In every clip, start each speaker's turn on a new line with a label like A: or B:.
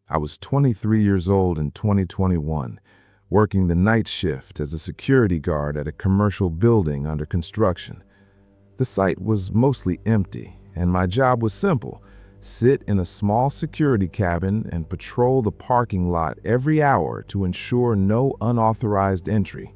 A: I was 23 years old in 2021, working the night shift as a security guard at a commercial building under construction. The site was mostly empty, and my job was simple: sit in a small security cabin and patrol the parking lot every hour to ensure no unauthorized entry.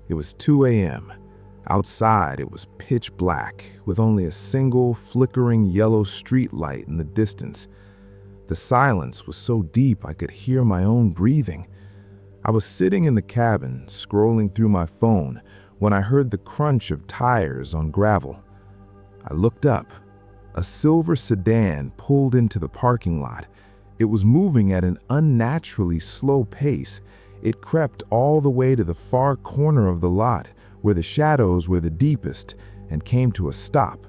A: It was 2 a.m. Outside, it was pitch black, with only a single flickering yellow street light in the distance. The silence was so deep I could hear my own breathing. I was sitting in the cabin, scrolling through my phone, when I heard the crunch of tires on gravel. I looked up. A silver sedan pulled into the parking lot. It was moving at an unnaturally slow pace. It crept all the way to the far corner of the lot, where the shadows were the deepest, and came to a stop.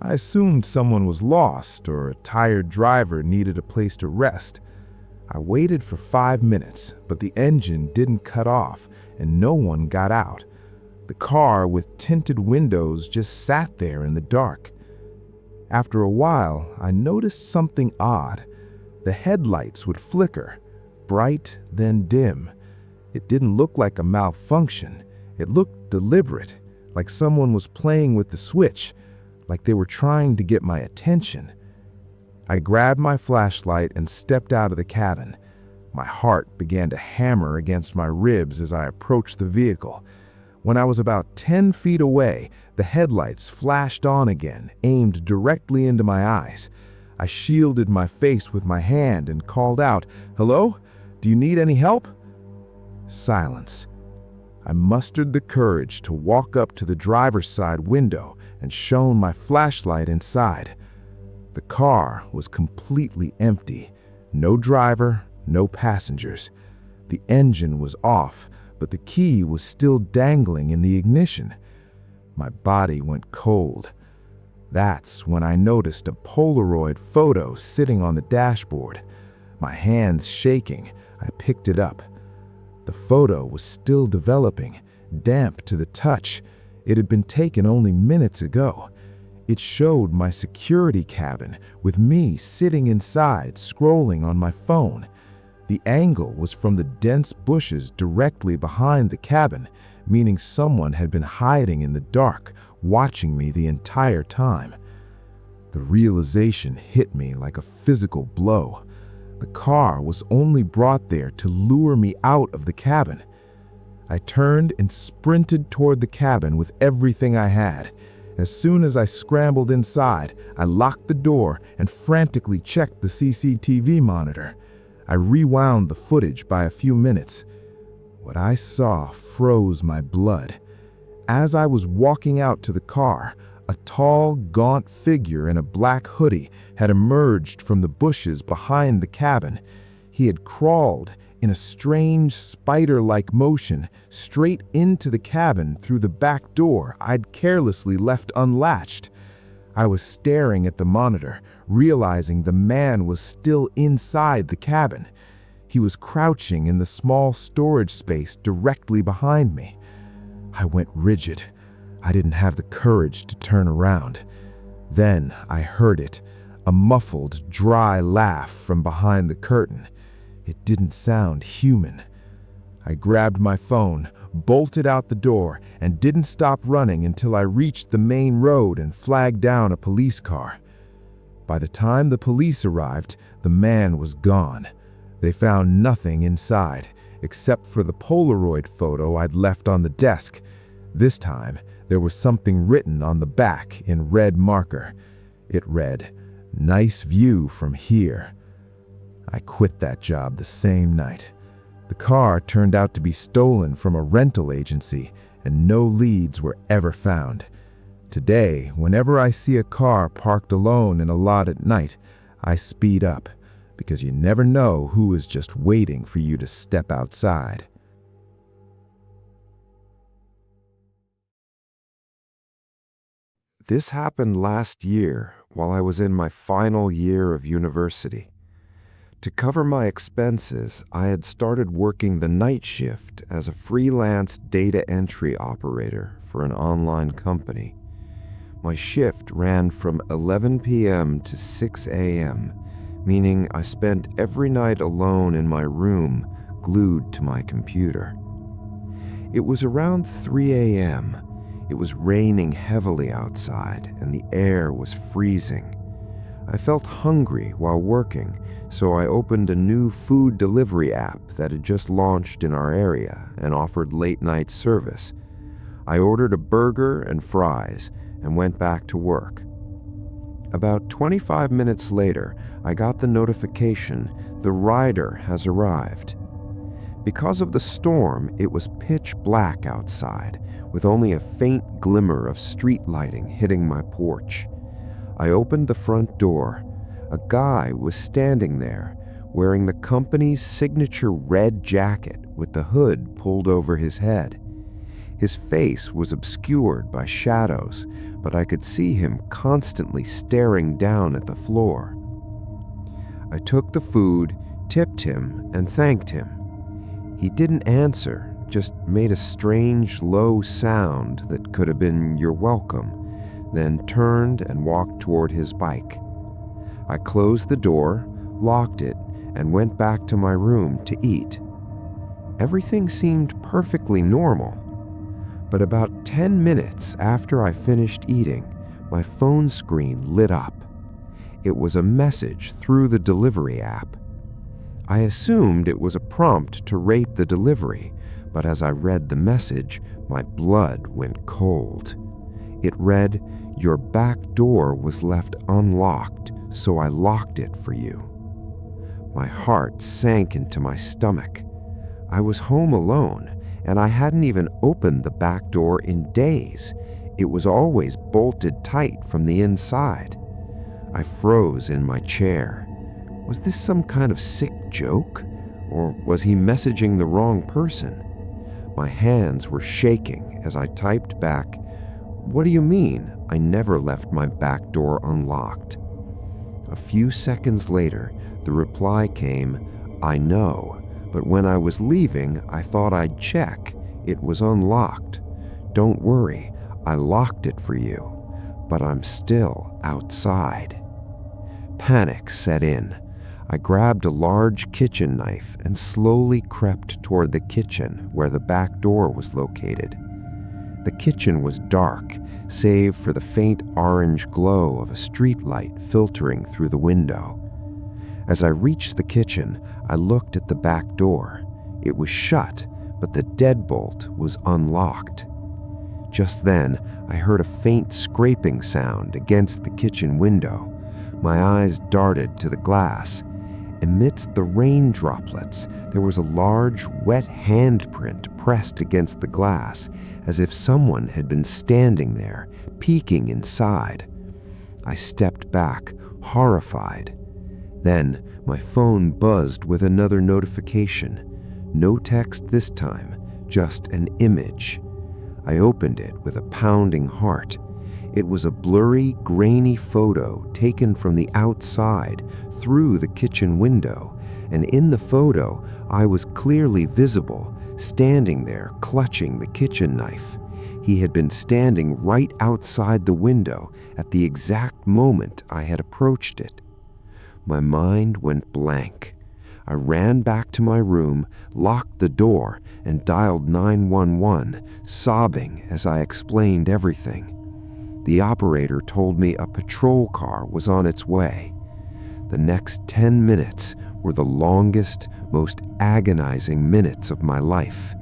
A: I assumed someone was lost or a tired driver needed a place to rest. I waited for 5 minutes, but the engine didn't cut off and no one got out. The car with tinted windows just sat there in the dark. After a while, I noticed something odd. The headlights would flicker, bright then dim. It didn't look like a malfunction. It looked deliberate, like someone was playing with the switch, like they were trying to get my attention. I grabbed my flashlight and stepped out of the cabin. My heart began to hammer against my ribs as I approached the vehicle. When I was about 10 feet away, the headlights flashed on again, aimed directly into my eyes. I shielded my face with my hand and called out, "Hello? Do you need any help?" Silence. I mustered the courage to walk up to the driver's side window and shone my flashlight inside. The car was completely empty. No driver, no passengers. The engine was off, but the key was still dangling in the ignition. My body went cold. That's when I noticed a Polaroid photo sitting on the dashboard. My hands shaking, I picked it up. The photo was still developing, damp to the touch. It had been taken only minutes ago. It showed my security cabin with me sitting inside scrolling on my phone. The angle was from the dense bushes directly behind the cabin, meaning someone had been hiding in the dark, watching me the entire time. The realization hit me like a physical blow. The car was only brought there to lure me out of the cabin. I turned and sprinted toward the cabin with everything I had. As soon as I scrambled inside, I locked the door and frantically checked the CCTV monitor. I rewound the footage by a few minutes. What I saw froze my blood. As I was walking out to the car, a tall, gaunt figure in a black hoodie had emerged from the bushes behind the cabin. He had crawled in a strange spider-like motion straight into the cabin through the back door I'd carelessly left unlatched. I was staring at the monitor, realizing the man was still inside the cabin. He was crouching in the small storage space directly behind me. I went rigid. I didn't have the courage to turn around. Then I heard it, a muffled, dry laugh from behind the curtain. It didn't sound human. I grabbed my phone, bolted out the door, and didn't stop running until I reached the main road and flagged down a police car. By the time the police arrived, the man was gone. They found nothing inside, except for the Polaroid photo I'd left on the desk. This time, there was something written on the back in red marker. It read, "Nice view from here." I quit that job the same night. The car turned out to be stolen from a rental agency, and no leads were ever found. Today, whenever I see a car parked alone in a lot at night, I speed up, because you never know who is just waiting for you to step outside. This happened last year while I was in my final year of university. To cover my expenses, I had started working the night shift as a freelance data entry operator for an online company. My shift ran from 11 p.m. to 6 a.m.,
B: meaning I spent every night alone in my room, glued to my computer. It was around 3 a.m. It was raining heavily outside, and the air was freezing. I felt hungry while working, so I opened a new food delivery app that had just launched in our area and offered late-night service. I ordered a burger and fries and went back to work. About 25 minutes later, I got the notification the rider has arrived. Because of the storm, it was pitch black outside, with only a faint glimmer of street lighting hitting my porch. I opened the front door. A guy was standing there, wearing the company's signature red jacket with the hood pulled over his head. His face was obscured by shadows, but I could see him constantly staring down at the floor. I took the food, tipped him, and thanked him. He didn't answer, just made a strange, low sound that could have been "you're welcome," then turned and walked toward his bike. I closed the door, locked it, and went back to my room to eat. Everything seemed perfectly normal. But about 10 minutes after I finished eating, my phone screen lit up. It was a message through the delivery app. I assumed it was a prompt to rate the delivery, but as I read the message, my blood went cold. It read, "Your back door was left unlocked, so I locked it for you." My heart sank into my stomach. I was home alone, and I hadn't even opened the back door in days. It was always bolted tight from the inside. I froze in my chair. Was this some kind of sick joke? Or was he messaging the wrong person? My hands were shaking as I typed back, "What do you mean? I never left my back door unlocked." A few seconds later, the reply came, "I know, but when I was leaving, I thought I'd check. It was unlocked. Don't worry, I locked it for you, but I'm still outside." Panic set in. I grabbed a large kitchen knife and slowly crept toward the kitchen where the back door was located. The kitchen was dark, save for the faint orange glow of a streetlight filtering through the window. As I reached the kitchen, I looked at the back door. It was shut, but the deadbolt was unlocked. Just then, I heard a faint scraping sound against the kitchen window. My eyes darted to the glass. Amidst the rain droplets, there was a large, wet handprint pressed against the glass, as if someone had been standing there, peeking inside. I stepped back, horrified. Then, my phone buzzed with another notification. No text this time, just an image. I opened it with a pounding heart. It was a blurry, grainy photo taken from the outside through the kitchen window, and in the photo, I was clearly visible, standing there clutching the kitchen knife. He had been standing right outside the window at the exact moment I had approached it. My mind went blank. I ran back to my room, locked the door, and dialed 911, sobbing as I explained everything. The operator told me a patrol car was on its way. The next 10 minutes were the longest, most agonizing minutes of my life.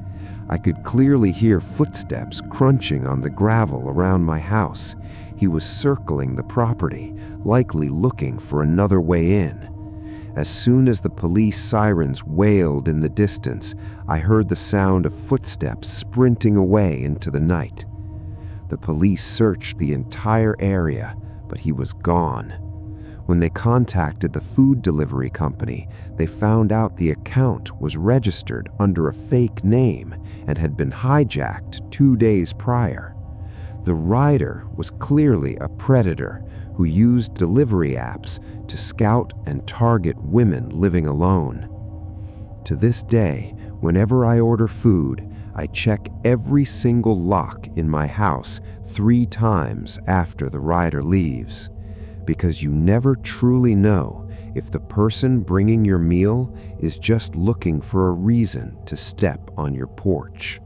B: I could clearly hear footsteps crunching on the gravel around my house. He was circling the property, likely looking for another way in. As soon as the police sirens wailed in the distance, I heard the sound of footsteps sprinting away into the night. The police searched the entire area, but he was gone. When they contacted the food delivery company, they found out the account was registered under a fake name and had been hijacked 2 days prior. The rider was clearly a predator who used delivery apps to scout and target women living alone. To this day, whenever I order food, I check every single lock in my house 3 times after the rider leaves, because you never truly know if the person bringing your meal is just looking for a reason to step on your porch.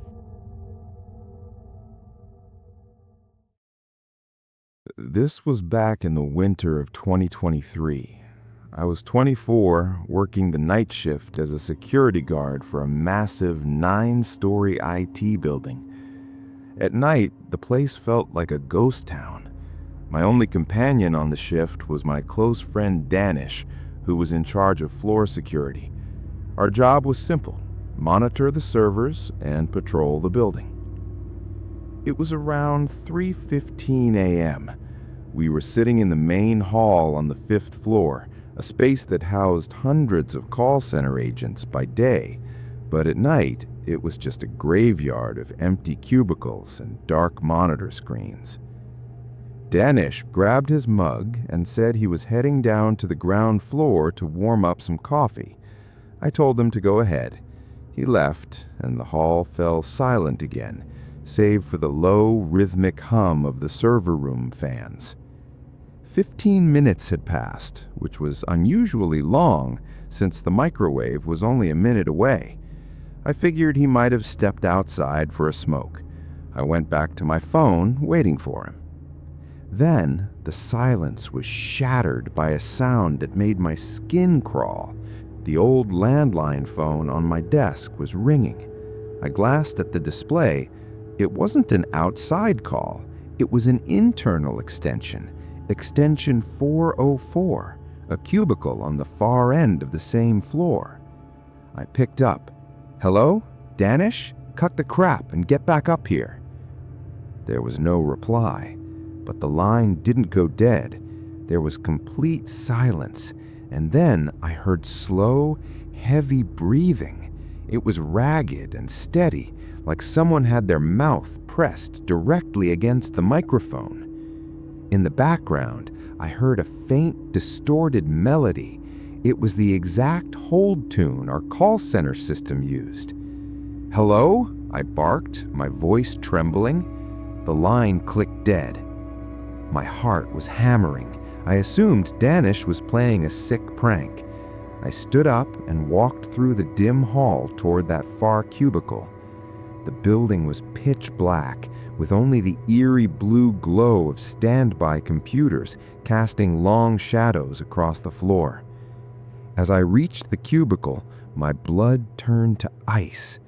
A: This was back in the winter of 2023. I was 24, working the night shift as a security guard for a massive 9-story IT building. At night, the place felt like a ghost town. My only companion on the shift was my close friend Danish, who was in charge of floor security. Our job was simple: monitor the servers and patrol the building. It was around 3:15 a.m. We were sitting in the main hall on the 5th floor, a space that housed hundreds of call center agents by day, but at night it was just a graveyard of empty cubicles and dark monitor screens. Danish grabbed his mug and said he was heading down to the ground floor to warm up some coffee. I told him to go ahead. He left, and the hall fell silent again, save for the low, rhythmic hum of the server room fans. 15 minutes had passed, which was unusually long since the microwave was only a minute away. I figured he might have stepped outside for a smoke. I went back to my phone, waiting for him. Then, the silence was shattered by a sound that made my skin crawl. The old landline phone on my desk was ringing. I glanced at the display. It wasn't an outside call. It was an internal extension. Extension 404, a cubicle on the far end of the same floor. I picked up. "Hello? Danish? Cut the crap and get back up here." There was no reply, but the line didn't go dead. There was complete silence, and then I heard slow, heavy breathing. It was ragged and steady, like someone had their mouth pressed directly against the microphone. In the background, I heard a faint, distorted melody. It was the exact hold tune our call center system used. "Hello?" I barked, my voice trembling. The line clicked dead. My heart was hammering. I assumed Danish was playing a sick prank. I stood up and walked through the dim hall toward that far cubicle. The building was pitch black, with only the eerie blue glow of standby computers casting long shadows across the floor. As I reached the cubicle, my blood turned to ice.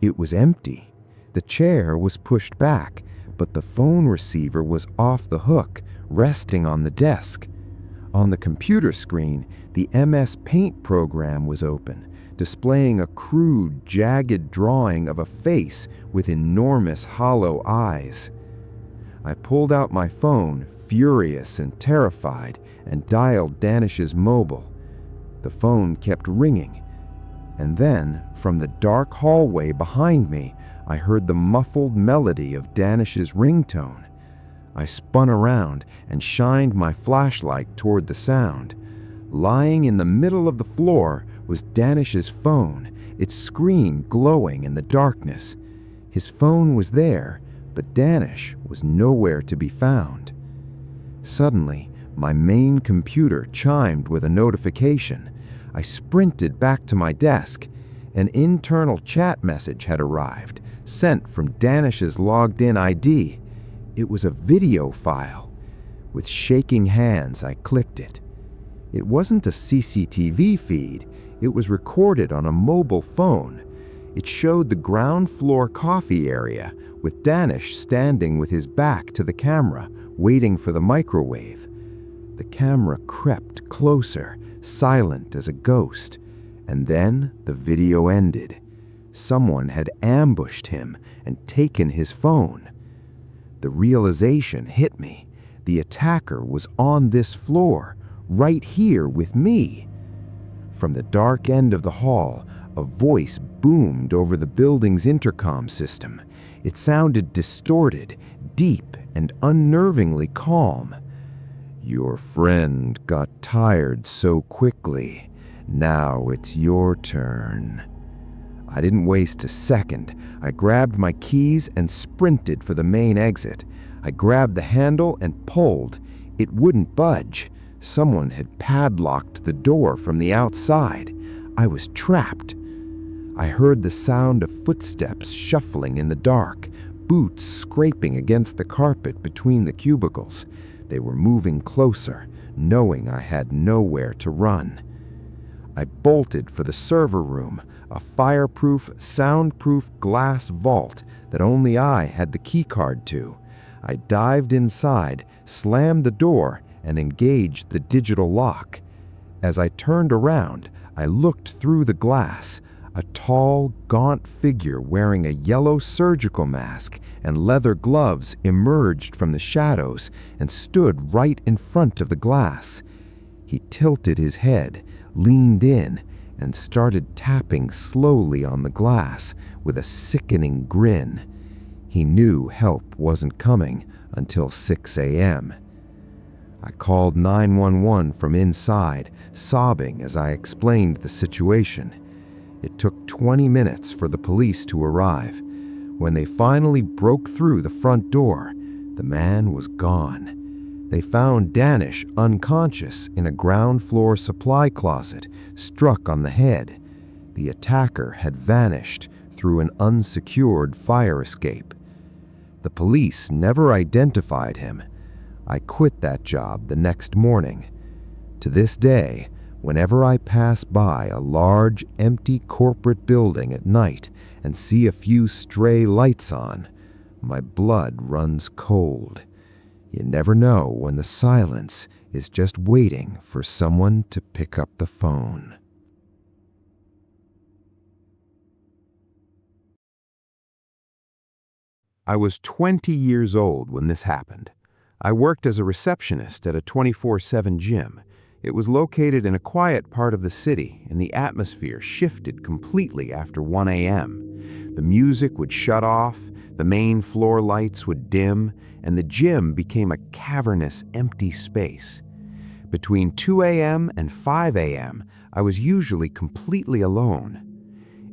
A: It was empty. The chair was pushed back, but the phone receiver was off the hook, resting on the desk. On the computer screen, the MS Paint program was open, displaying a crude, jagged drawing of a face with enormous hollow eyes. I pulled out my phone, furious and terrified, and dialed Danish's mobile. The phone kept ringing, and then, from the dark hallway behind me, I heard the muffled melody of Danish's ringtone. I spun around and shined my flashlight toward the sound. Lying in the middle of the floor was Danish's phone, its screen glowing in the darkness. His phone was there, but Danish was nowhere to be found. Suddenly, my main computer chimed with a notification. I sprinted back to my desk. An internal chat message had arrived, sent from Danish's logged-in ID. It was a video file. With shaking hands, I clicked it. It wasn't a CCTV feed. It was recorded on a mobile phone. It showed the ground floor coffee area, with Danish standing with his back to the camera, waiting for the microwave. The camera crept closer, silent as a ghost, and then the video ended. Someone had ambushed him and taken his phone. The realization hit me. The attacker was on this floor, right here with me. From the dark end of the hall, a voice boomed over the building's intercom system. It sounded distorted, deep, and unnervingly calm. "Your friend got tired so quickly. Now it's your turn." I didn't waste a second. I grabbed my keys and sprinted for the main exit. I grabbed the handle and pulled. It wouldn't budge.
B: Someone had padlocked the door from the outside. I was trapped. I heard the sound of footsteps shuffling in the dark, boots scraping against the carpet between the cubicles. They were moving closer, knowing I had nowhere to run. I bolted for the server room, a fireproof, soundproof glass vault that only I had the keycard to. I dived inside, slammed the door, and engaged the digital lock. As I turned around, I looked through the glass. A tall, gaunt figure wearing a yellow surgical mask and leather gloves emerged from the shadows and stood right in front of the glass. He tilted his head, leaned in, and started tapping slowly on the glass with a sickening grin. He knew help wasn't coming until 6 a.m. I called 911 from inside, sobbing as I explained the situation. It took 20 minutes for the police to arrive. When they finally broke through the front door, the man was gone. They found Danish unconscious in a ground floor supply closet, struck on the head. The attacker had vanished through an unsecured fire escape. The police never identified him. I quit that job the next morning. To this day, whenever I pass by a large, empty corporate building at night and see a few stray lights on, my blood runs cold. You never know when the silence is just waiting for someone to pick up the phone.
A: I was 20 years old when this happened. I worked as a receptionist at a 24/7 gym. It was located in a quiet part of the city, and the atmosphere shifted completely after 1 a.m. The music would shut off, the main floor lights would dim, and the gym became a cavernous, empty space. Between 2 a.m. and 5 a.m., I was usually completely alone.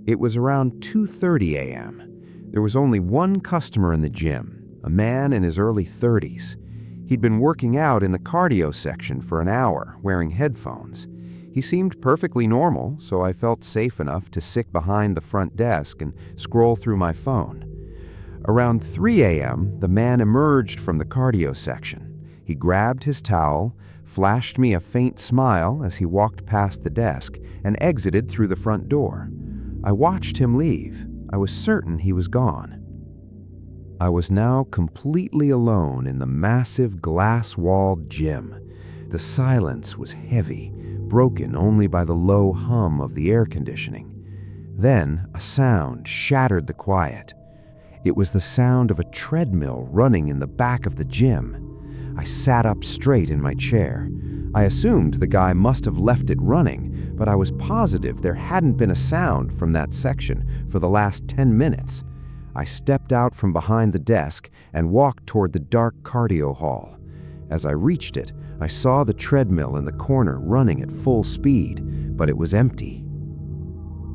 A: It was around 2:30 a.m. There was only one customer in the gym, a man in his early 30s. He'd been working out in the cardio section for an hour, wearing headphones. He seemed perfectly normal, so I felt safe enough to sit behind the front desk and scroll through my phone. Around 3 a.m., the man emerged from the cardio section. He grabbed his towel, flashed me a faint smile as he walked past the desk, and exited through the front door. I watched him leave. I was certain he was gone. I was now completely alone in the massive glass-walled gym. The silence was heavy, broken only by the low hum of the air conditioning. Then a sound shattered the quiet. It was the sound of a treadmill running in the back of the gym. I sat up straight in my chair. I assumed the guy must have left it running, but I was positive there hadn't been a sound from that section for the last 10 minutes. I stepped out from behind the desk and walked toward the dark cardio hall. As I reached it, I saw the treadmill in the corner running at full speed, but it was empty.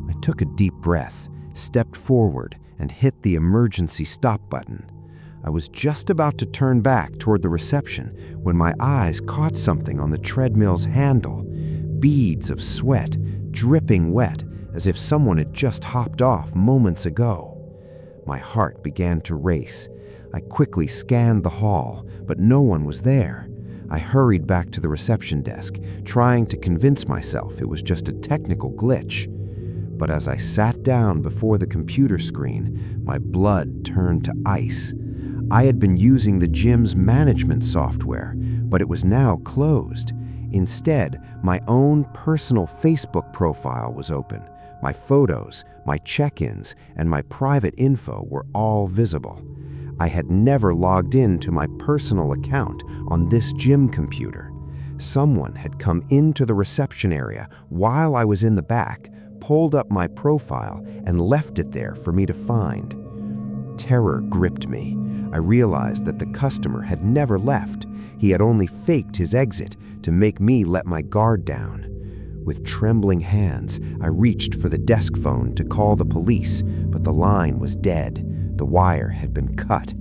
A: I took a deep breath, stepped forward, and hit the emergency stop button. I was just about to turn back toward the reception when my eyes caught something on the treadmill's handle. Beads of sweat, dripping wet, as if someone had just hopped off moments ago. My heart began to race. I quickly scanned the hall, but no one was there. I hurried back to the reception desk, trying to convince myself it was just a technical glitch. But as I sat down before the computer screen, my blood turned to ice. I had been using the gym's management software, but it was now closed. Instead, my own personal Facebook profile was open. My photos, my check-ins, and my private info were all visible. I had never logged in to my personal account on this gym computer. Someone had come into the reception area while I was in the back, pulled up my profile, and left it there for me to find. Terror gripped me. I realized that the customer had never left. He had only faked his exit to make me let my guard down. With trembling hands, I reached for the desk phone to call the police, but the line was dead. The wire had been cut.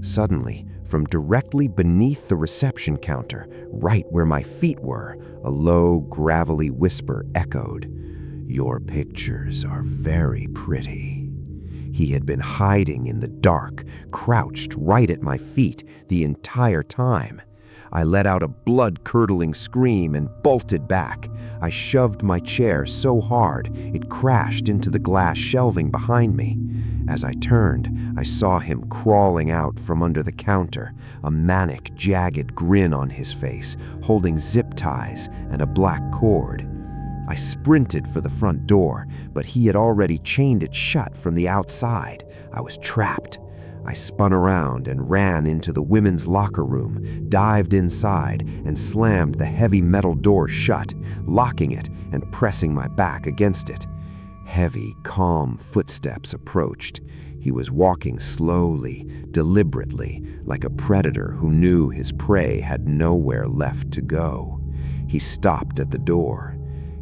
A: Suddenly,
B: From directly beneath the reception counter, right where my feet were, a low, gravelly whisper echoed, "Your pictures are very pretty." He had been hiding in the dark, crouched right at my feet the entire time. I let out a blood-curdling scream and bolted back. I shoved my chair so hard it crashed into the glass shelving behind me. As I turned, I saw him crawling out from under the counter, a manic, jagged grin on his face, holding zip ties and a black cord. I sprinted for the front door, but he had already chained it shut from the outside. I was trapped. I spun around and ran into the women's locker room, dived inside, and slammed the heavy metal door shut, locking it and pressing my back against it. Heavy, calm footsteps approached. He was walking slowly, deliberately, like a predator who knew his prey had nowhere left to go. He stopped at the door.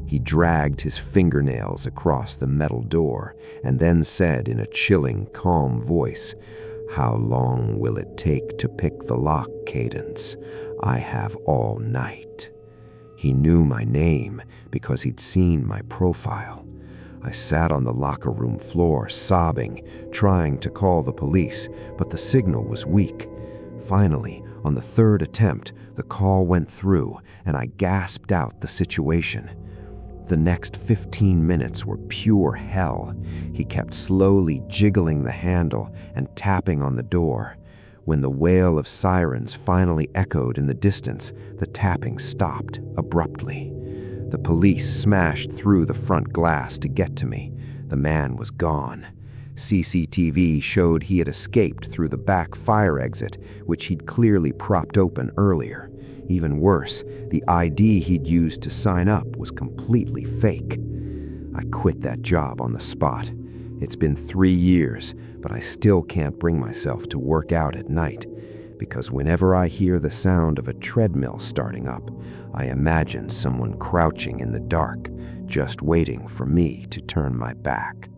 B: He dragged his fingernails across the metal door and then said in a chilling, calm voice, "How long will it take to pick the lock, Cadence? I have all night." He knew my name because he'd seen my profile. I sat on the locker room floor, sobbing, trying to call the police, but the signal was weak. Finally, on the third attempt, the call went through, and I gasped out the situation. The next 15 minutes were pure hell. He kept slowly jiggling the handle and tapping on the door. When the wail of sirens finally echoed in the distance, the tapping stopped abruptly. The police smashed through the front glass to get to me. The man was gone. CCTV showed he had escaped through the back fire exit, which he'd clearly propped open earlier. Even worse, the ID he'd used to sign up was completely fake. I quit that job on the spot. It's been 3 years, but I still can't bring myself to work out at night, because whenever I hear the sound of a treadmill starting up, I imagine someone crouching in the dark, just waiting for me to turn my back.